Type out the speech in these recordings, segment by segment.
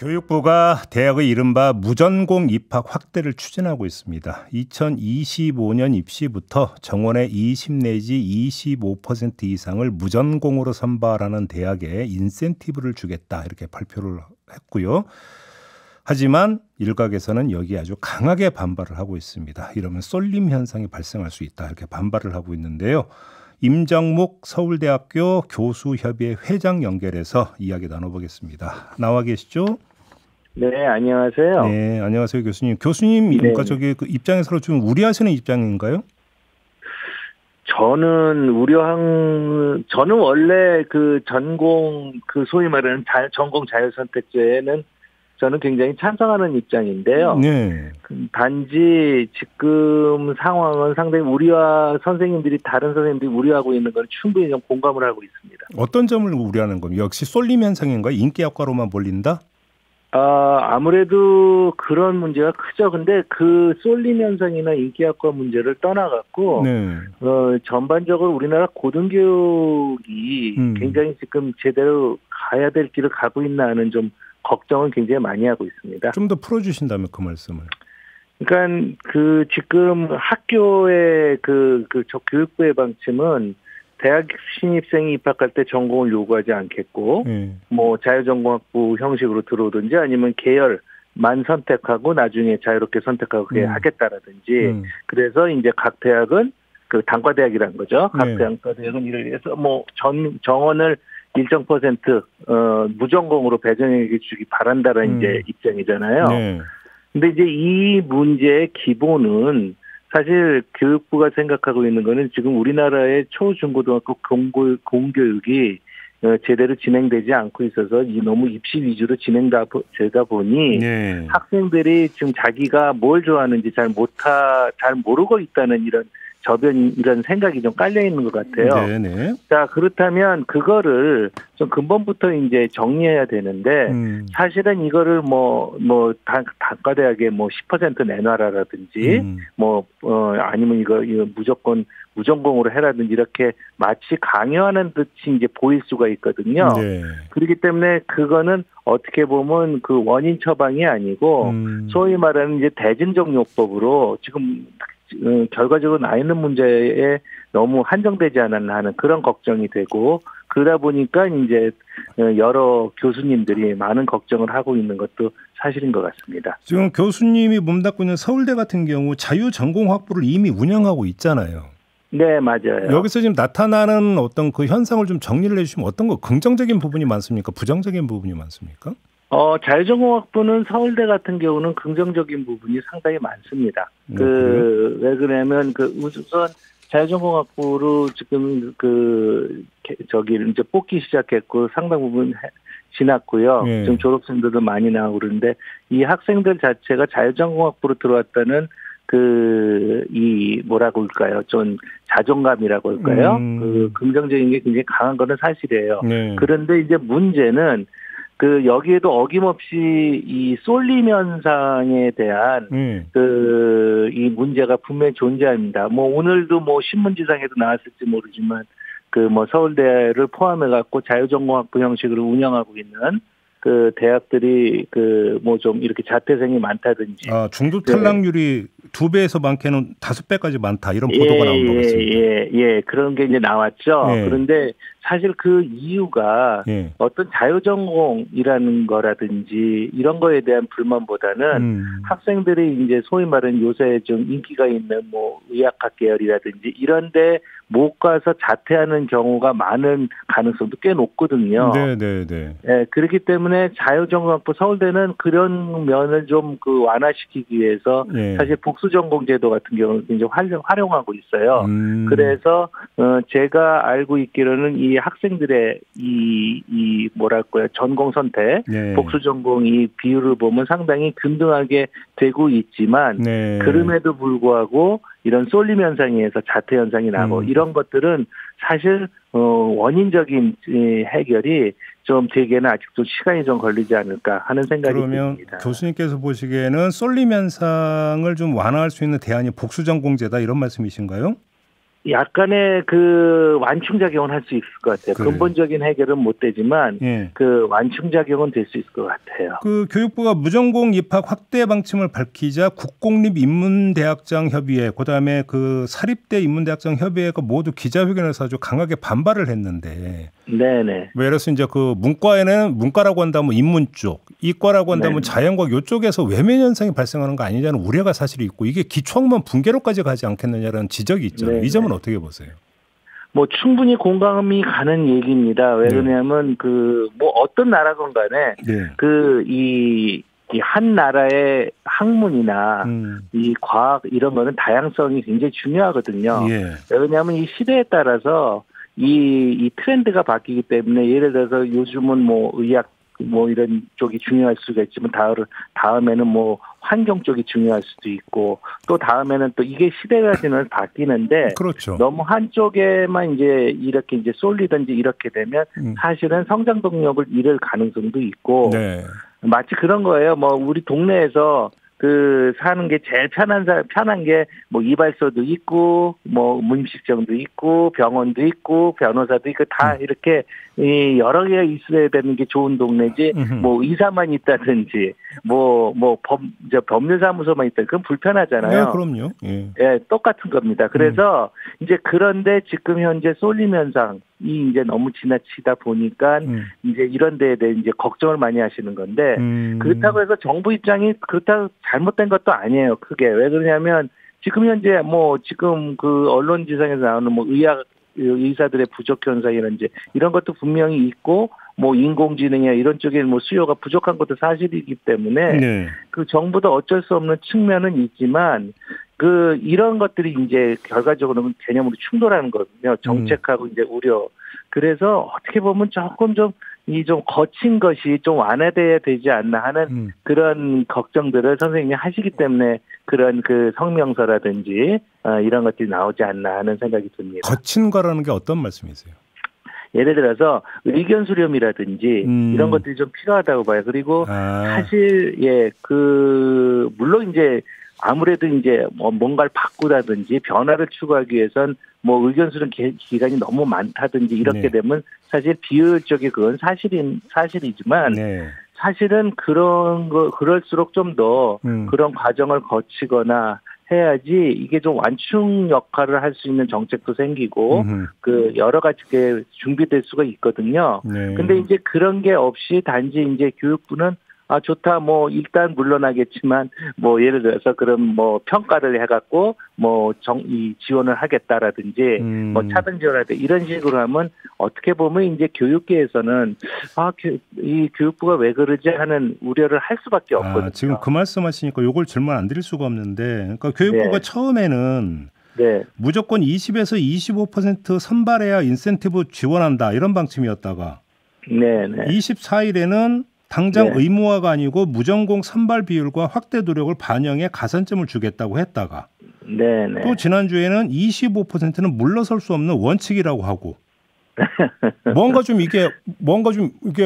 교육부가 대학의 이른바 무전공 입학 확대를 추진하고 있습니다. 2025년 입시부터 정원의 20 내지 25% 이상을 무전공으로 선발하는 대학에 인센티브를 주겠다 이렇게 발표를 했고요. 하지만 일각에서는 여기에 아주 강하게 반발을 하고 있습니다. 이러면 쏠림 현상이 발생할 수 있다 이렇게 반발을 하고 있는데요. 임정묵 서울대학교 교수협의회 회장 연결해서 이야기 나눠보겠습니다. 나와 계시죠? 네, 안녕하세요. 네, 안녕하세요, 교수님. 교수님, 그러니까 그 입장에서 좀 우려하시는 입장인가요? 저는 원래 그 전공, 그 소위 말하는 전공 자율선택제는 저는 굉장히 찬성하는 입장인데요. 네. 단지 지금 상황은 상당히 다른 선생님들이 우려하고 있는 건 충분히 좀 공감을 하고 있습니다. 어떤 점을 우려하는 겁니까? 역시 쏠림 현상인가요? 인기학과로만 몰린다? 아무래도 그런 문제가 크죠. 근데 그 쏠림 현상이나 인기학과 문제를 떠나갖고, 네. 전반적으로 우리나라 고등교육이 굉장히 지금 제대로 가야 될 길을 가고 있나 하는 좀 걱정은 굉장히 많이 하고 있습니다. 좀 더 풀어주신다면 그 말씀을. 그러니까 지금 학교의 교육부의 방침은 대학 신입생이 입학할 때 전공을 요구하지 않겠고, 뭐 자유전공학부 형식으로 들어오든지 아니면 계열만 선택하고 나중에 자유롭게 선택하고 그렇게 하겠다라든지, 그래서 이제 각 대학은 그 단과대학이라는 거죠. 각 단과대학은 이를 위해서 뭐 정원을 일정 퍼센트 무전공으로 배정해 주기 바란다는 이제 입장이잖아요. 근데 이제 이 문제의 기본은 사실 교육부가 생각하고 있는 거는 지금 우리나라의 초중고등학교 공교육이 제대로 진행되지 않고 있어서 너무 입시 위주로 진행되다 보니 학생들이 지금 자기가 뭘 좋아하는지 잘 모르고 있다는 이런 생각이 좀 깔려 있는 것 같아요. 네네. 자, 그렇다면 그거를 좀 근본부터 이제 정리해야 되는데, 사실은 이거를 단과대학에 10% 내놔라라든지, 아니면 이거 무조건 무전공으로 해라든지 이렇게 마치 강요하는 듯이 이제 보일 수가 있거든요. 네. 그렇기 때문에 그거는 어떻게 보면 그 원인 처방이 아니고, 소위 말하는 이제 대증적 요법으로 지금 결과적으로 나 있는 문제에 너무 한정되지 않았나 하는 그런 걱정이 되고, 그러다 보니까 이제 여러 교수님들이 많은 걱정을 하고 있는 것도 사실인 것 같습니다. 지금 교수님이 몸담고 있는 서울대 같은 경우 자유전공학부를 이미 운영하고 있잖아요. 네, 맞아요. 여기서 지금 나타나는 어떤 그 현상을 좀 정리를 해주시면 어떤 거 긍정적인 부분이 많습니까? 부정적인 부분이 많습니까? 자유전공학부는 서울대 같은 경우는 긍정적인 부분이 상당히 많습니다. 왜 그러냐면 우선 자유전공학부로 지금 이제 뽑기 시작했고 상당 부분 지났고요. 지금 졸업생들도 많이 나오고 그러는데 이 학생들 자체가 자유전공학부로 들어왔다는 뭐라고 할까요? 좀 자존감이라고 할까요? 긍정적인 게 굉장히 강한 거는 사실이에요. 그런데 이제 문제는 여기에도 어김없이 이 쏠림 현상에 대한 이 문제가 분명히 존재합니다. 오늘도 신문지상에도 나왔을지 모르지만 서울대를 포함해 갖고 자유전공학부 형식으로 운영하고 있는 대학들이 좀 이렇게 자퇴생이 많다든지. 중도 탈락률이 2배에서 많게는 5배까지 많다 이런 보도가 나온 것 같습니다. 그런 게 이제 나왔죠. 그런데 사실 그 이유가 어떤 자유전공이라는 거라든지 이런 거에 대한 불만보다는 학생들이 이제 소위 말하는 요새 좀 인기가 있는 의학학 계열이라든지 이런데 못 가서 자퇴하는 경우가 많은 가능성도 꽤 높거든요. 네, 그렇기 때문에 자유전공학부 서울대는 그런 면을 좀 완화시키기 위해서 사실 복수전공 제도 같은 경우는 굉장히 활용하고 있어요. 그래서 제가 알고 있기로는 이 학생들의 전공 선택, 복수전공 이 비율을 보면 상당히 균등하게 되고 있지만 그럼에도 불구하고 이런 쏠림 현상에 의해서 자퇴 현상이 나고 이런 것들은 사실 원인적인 해결이 좀 되게는 아직도 시간이 좀 걸리지 않을까 하는 생각이 듭니다. 그러면 교수님께서 보시기에는 쏠림 현상을 좀 완화할 수 있는 대안이 복수전공제다 이런 말씀이신가요? 약간의 그 완충작용은 할 수 있을 것 같아요. 그래. 근본적인 해결은 못 되지만 그 완충작용은 될 수 있을 것 같아요. 그 교육부가 무전공 입학 확대 방침을 밝히자 국공립인문대학장 협의회, 그다음에 그 사립대 인문대학장 협의회가 모두 기자회견에서 아주 강하게 반발을 했는데. 네네. 예를 들어서 이제 그 문과에는 문과라고 한다면 인문 쪽, 이과라고 한다면 자연과학 이쪽에서 외면 현상이 발생하는 거 아니냐는 우려가 사실 있고 이게 기초학문 붕괴로까지 가지 않겠느냐라는 지적이 있잖아요. 이 점은 어떻게 보세요? 뭐 충분히 공감이 가는 얘기입니다. 왜 그러냐면 그 뭐 어떤 나라건 간에 그 이 한 나라의 학문이나 이 과학 이런 거는 다양성이 굉장히 중요하거든요. 왜냐하면 이 시대에 따라서 이 트렌드가 바뀌기 때문에 예를 들어서 요즘은 뭐 의학 뭐 이런 쪽이 중요할 수가 있지만 다음에는 뭐 환경 쪽이 중요할 수도 있고 또 다음에는 또 이게 시대가 지나서 바뀌는데 그렇죠. 너무 한쪽에만 이제 이렇게 이제 쏠리든지 이렇게 되면 사실은 성장 동력을 잃을 가능성도 있고 마치 그런 거예요. 뭐 우리 동네에서 그 사는 게 제일 편한 게 뭐 이발소도 있고 뭐 문식점도 있고 병원도 있고 변호사도 있고 다 이렇게 여러 개가 있어야 되는 게 좋은 동네지 뭐 의사만 있다든지 뭐 법률사무소만 있다 그건 불편하잖아요. 네, 그럼요. 예, 똑같은 겁니다. 그래서 이제 그런데 지금 현재 쏠림 현상이 이제 너무 지나치다 보니까 이제 이런 데에 대해 이제 걱정을 많이 하시는 건데 그렇다고 해서 정부 입장이 그렇다고 잘못된 것도 아니에요. 크게. 왜 그러냐면 지금 현재 뭐 지금 그 언론지상에서 나오는 뭐 의사들의 부족 현상이라든지 이런 것도 분명히 있고 뭐 인공지능이나 이런 쪽에 뭐 수요가 부족한 것도 사실이기 때문에 그 정부도 어쩔 수 없는 측면은 있지만 그 이런 것들이 이제 결과적으로는 개념으로 충돌하는 거거든요. 정책하고 이제 우려. 그래서 어떻게 보면 조금 좀 거친 것이 좀 완화돼야 되지 않나 하는 그런 걱정들을 선생님이 하시기 때문에 그런 그 성명서라든지 이런 것들이 나오지 않나 하는 생각이 듭니다. 거친 거라는 게 어떤 말씀이세요? 예를 들어서 의견 수렴이라든지 이런 것들이 좀 필요하다고 봐요. 그리고 사실 물론 이제 아무래도 이제 뭔가를 바꾸다든지 변화를 추구하기 위해선 뭐 의견 수렴 기간이 너무 많다든지 이렇게 되면 사실 비효율적이 그건 사실이지만 사실은 그럴수록 좀 더 그런 과정을 거치거나 해야지 이게 좀 완충 역할을 할 수 있는 정책도 생기고 그 여러 가지 게 준비될 수가 있거든요. 근데 이제 그런 게 없이 단지 이제 교육부는 좋다. 뭐 일단 물러나겠지만 뭐 예를 들어서 그런 뭐 평가를 해갖고 뭐 지원을 하겠다라든지 뭐 차등 지원하든지 이런 식으로 하면 어떻게 보면 이제 교육계에서는 이 교육부가 왜 그러지 하는 우려를 할 수밖에 없거든요. 지금 그 말씀하시니까 요걸 질문 안 드릴 수가 없는데, 그러니까 교육부가 처음에는 무조건 20에서 25% 선발해야 인센티브 지원한다 이런 방침이었다가 24일에는 당장 의무화가 아니고 무전공 선발 비율과 확대 노력을 반영해 가산점을 주겠다고 했다가 또 지난주에는 25%는 물러설 수 없는 원칙이라고 하고 뭔가 좀 이게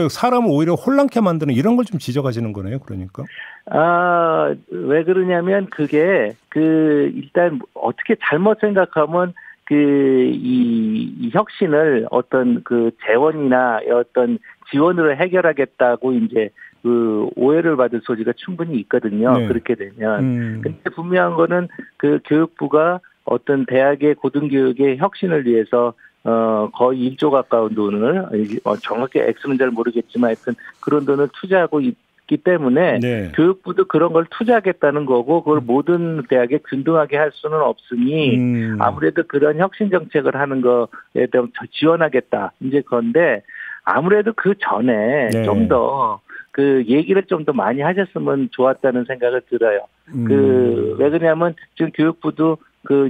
사람을 오히려 혼란케 만드는 이런 걸 좀 지적하시는 거네요. 그러니까. 왜 그러냐면 그게 일단 어떻게 잘못 생각하면 이 혁신을 어떤 재원이나 어떤 지원으로 해결하겠다고 이제 오해를 받을 소지가 충분히 있거든요. 그렇게 되면. 근데 분명한 거는 교육부가 어떤 대학의 고등교육의 혁신을 위해서 거의 1조 가까운 돈을 정확히 액수는 잘 모르겠지만 하여튼 그런 돈을 투자하고 있기 때문에 교육부도 그런 걸 투자하겠다는 거고 그걸 모든 대학에 균등하게 할 수는 없으니 아무래도 그런 혁신 정책을 하는 거에 대해 지원하겠다. 이제 그런데 아무래도 그 전에 좀 더 얘기를 좀 더 많이 하셨으면 좋았다는 생각을 들어요. 왜 그러냐면 지금 교육부도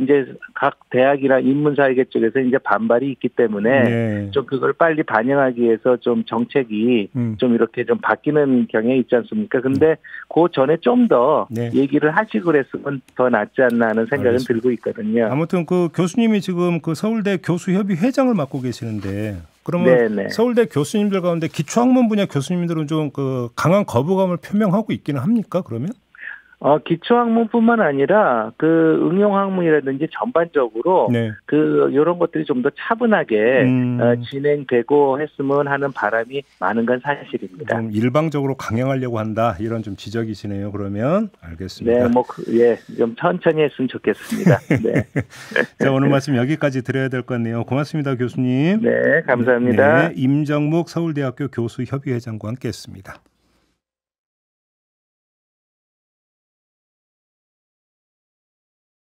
이제 각 대학이나 인문사회계 쪽에서 이제 반발이 있기 때문에 좀 그걸 빨리 반영하기 위해서 좀 정책이 좀 이렇게 좀 바뀌는 경향이 있지 않습니까? 근데 그 전에 좀 더 얘기를 하시고 그랬으면 더 낫지 않나 하는 생각은 들고 있거든요. 아무튼 교수님이 지금 서울대 교수협의 회장을 맡고 계시는데 그러면 서울대 교수님들 가운데 기초학문 분야 교수님들은 좀 강한 거부감을 표명하고 있기는 합니까? 그러면? 기초학문뿐만 아니라 그 응용학문이라든지 전반적으로 네. 이런 것들이 좀 더 차분하게 진행되고 했으면 하는 바람이 많은 건 사실입니다. 좀 일방적으로 강행하려고 한다 이런 좀 지적이시네요. 그러면 알겠습니다. 네, 좀 천천히 했으면 좋겠습니다. 네. 자, 오늘 말씀 여기까지 드려야 될 것 같네요. 고맙습니다, 교수님. 네, 감사합니다. 네, 임정묵 서울대학교 교수협의회장과 함께했습니다.